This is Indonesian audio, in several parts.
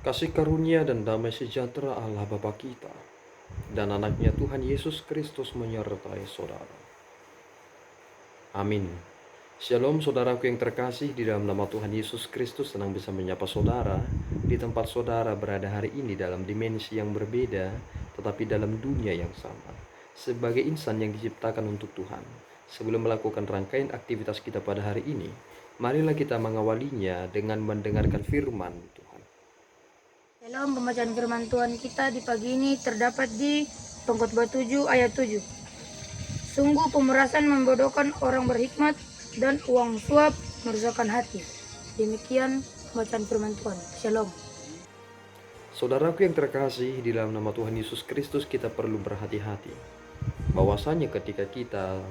Kasih karunia dan damai sejahtera Allah Bapa kita dan anaknya Tuhan Yesus Kristus menyertai saudara. Amin. Shalom saudaraku yang terkasih, di dalam nama Tuhan Yesus Kristus senang bisa menyapa saudara di tempat saudara berada hari ini dalam dimensi yang berbeda tetapi dalam dunia yang sama. Sebagai insan yang diciptakan untuk Tuhan, sebelum melakukan rangkaian aktivitas kita pada hari ini, marilah kita mengawalinya dengan mendengarkan firman Tuhan. Dalam pembacaan firman Tuhan kita di pagi ini terdapat di Pengkhotbah 7 ayat 7. Sungguh pemerasan membodohkan orang berhikmat dan uang suap merusakkan hati. Demikian bacaan firman Tuhan. Shalom. Saudaraku yang terkasih, di dalam nama Tuhan Yesus Kristus kita perlu berhati-hati. Bahwasanya ketika kita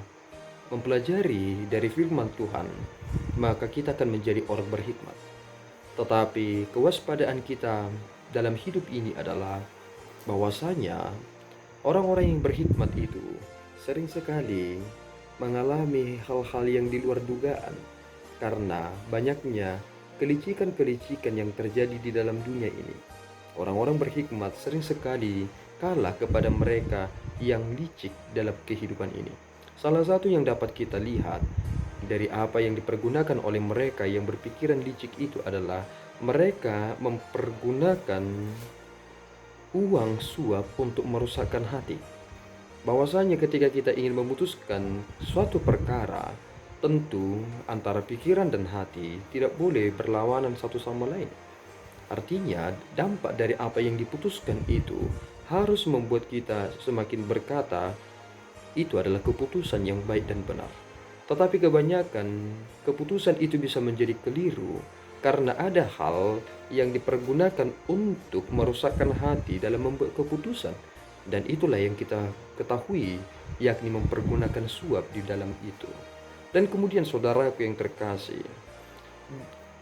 mempelajari dari firman Tuhan, maka kita akan menjadi orang berhikmat. Tetapi kewaspadaan kita dalam hidup ini adalah bahwasanya orang-orang yang berhikmat itu sering sekali mengalami hal-hal yang di luar dugaan karena banyaknya kelicikan-kelicikan yang terjadi di dalam dunia ini. Orang-orang berhikmat sering sekali kalah kepada mereka yang licik dalam kehidupan ini. Salah satu yang dapat kita lihat dari apa yang dipergunakan oleh mereka yang berpikiran licik itu adalah mereka mempergunakan uang suap untuk merusakkan hati. Bahwasanya ketika kita ingin memutuskan suatu perkara, tentu antara pikiran dan hati tidak boleh berlawanan satu sama lain. Artinya, dampak dari apa yang diputuskan itu harus membuat kita semakin berkata, itu adalah keputusan yang baik dan benar. Tetapi kebanyakan keputusan itu bisa menjadi keliru karena ada hal yang dipergunakan untuk merusakkan hati dalam membuat keputusan. Dan itulah yang kita ketahui, yakni mempergunakan suap di dalam itu. Dan kemudian saudaraku yang terkasih,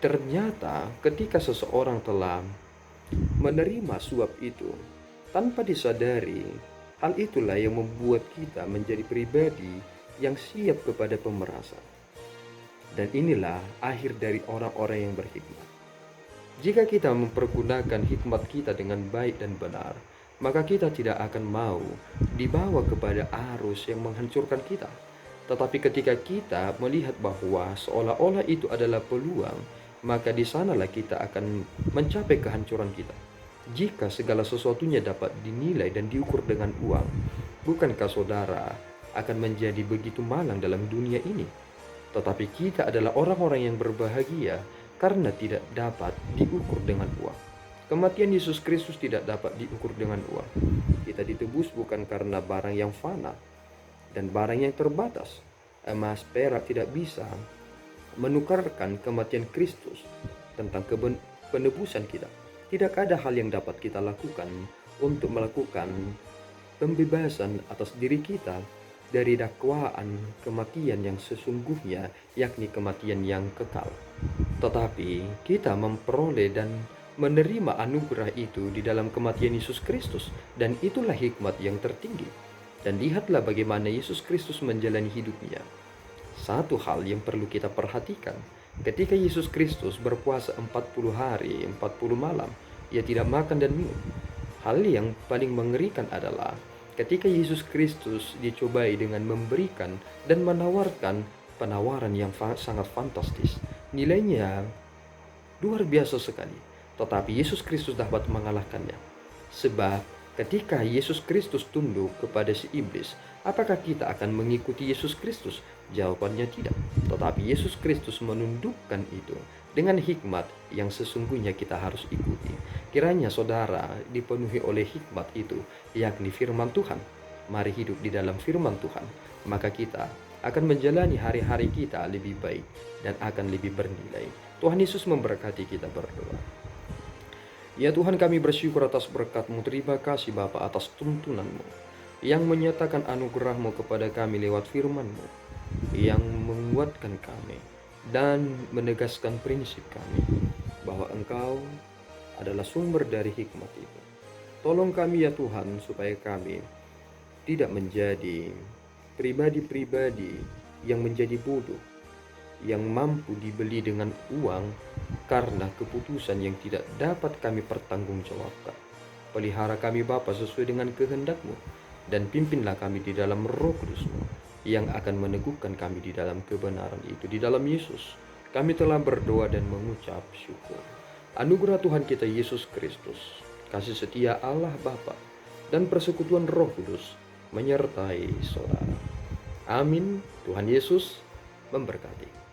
ternyata ketika seseorang telah menerima suap itu tanpa disadari, hal itulah yang membuat kita menjadi pribadi yang siap kepada pemerasan. Dan inilah akhir dari orang-orang yang berhikmat. Jika kita mempergunakan hikmat kita dengan baik dan benar, maka kita tidak akan mau dibawa kepada arus yang menghancurkan kita. Tetapi ketika kita melihat bahwa seolah-olah itu adalah peluang, maka di sanalah kita akan mencapai kehancuran kita. Jika segala sesuatunya dapat dinilai dan diukur dengan uang, bukankah saudara akan menjadi begitu malang dalam dunia ini? Tetapi kita adalah orang-orang yang berbahagia karena tidak dapat diukur dengan uang. Kematian Yesus Kristus tidak dapat diukur dengan uang. Kita ditebus bukan karena barang yang fana dan barang yang terbatas. Emas, perak tidak bisa menukarkan kematian Kristus tentang penebusan kita. Tidak ada hal yang dapat kita lakukan untuk melakukan pembebasan atas diri kita dari dakwaan kematian yang sesungguhnya, yakni kematian yang kekal. Tetapi kita memperoleh dan menerima anugerah itu di dalam kematian Yesus Kristus, dan itulah hikmat yang tertinggi. Dan lihatlah bagaimana Yesus Kristus menjalani hidupnya. Satu hal yang perlu kita perhatikan, ketika Yesus Kristus berpuasa 40 hari, 40 malam, ia tidak makan dan minum. Hal yang paling mengerikan adalah ketika Yesus Kristus dicobai dengan memberikan dan menawarkan penawaran yang sangat fantastis. Nilainya luar biasa sekali, tetapi Yesus Kristus dapat mengalahkannya. Sebab ketika Yesus Kristus tunduk kepada si iblis, apakah kita akan mengikuti Yesus Kristus? Jawabannya tidak. Tetapi Yesus Kristus menundukkan itu dengan hikmat yang sesungguhnya kita harus ikuti. Kiranya saudara dipenuhi oleh hikmat itu, yakni firman Tuhan. Mari hidup di dalam firman Tuhan, maka kita akan menjalani hari-hari kita lebih baik dan akan lebih bernilai. Tuhan Yesus memberkati, kita berdoa. Ya Tuhan, kami bersyukur atas berkat-Mu. Terima kasih Bapa atas tuntunan-Mu yang menyatakan anugerah-Mu kepada kami lewat firman-Mu, yang menguatkan kami dan menegaskan prinsip kami bahwa Engkau adalah sumber dari hikmat itu. Tolong kami ya Tuhan, supaya kami tidak menjadi pribadi-pribadi yang menjadi bodoh yang mampu dibeli dengan uang karena keputusan yang tidak dapat kami pertanggungjawabkan. Pelihara kami Bapa sesuai dengan kehendak-Mu, dan pimpinlah kami di dalam Roh Kudus-Mu yang akan meneguhkan kami di dalam kebenaran itu. Di dalam Yesus kami telah berdoa dan mengucap syukur. Anugerah Tuhan kita Yesus Kristus, kasih setia Allah Bapa, dan persekutuan Roh Kudus menyertai saudara. Amin. Tuhan Yesus memberkati.